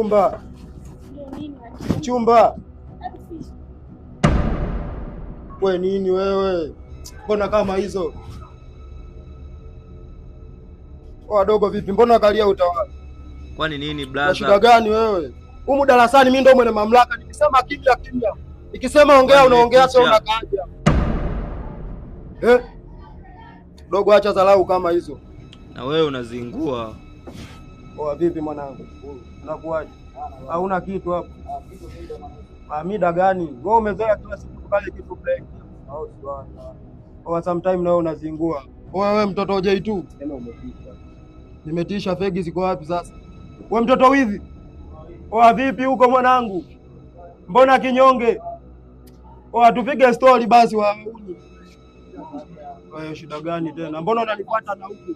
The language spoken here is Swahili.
Chumba. Chumba. We nini wewe? Mbona kama hizo? Wadogo vipi? Mbona kalia utawala? Kwani nini brother? Shida gani wewe? Humu darasani mimi ndio mwenye mamlaka. Nikisema kimya kimya. Nikisema ongea unaongea, sio unakaja. Dogo acha dharau kama hizo. Na wewe unazingua. Vipi mwanangu? Unakuaje? Hauna kitu hapo. Mida gani? Wewe umezoea kila siku kale kitu break. Sometime na wewe unazingua. Wewe mtoto hojai tu. Tena umetisha. Nimetisha, fegi ziko wapi sasa? Wewe mtoto wizi. Vipi huko mwanangu? Mbona kinyonge? Tupige story basi wa. Shida gani tena? Mbona unanifuata na huku?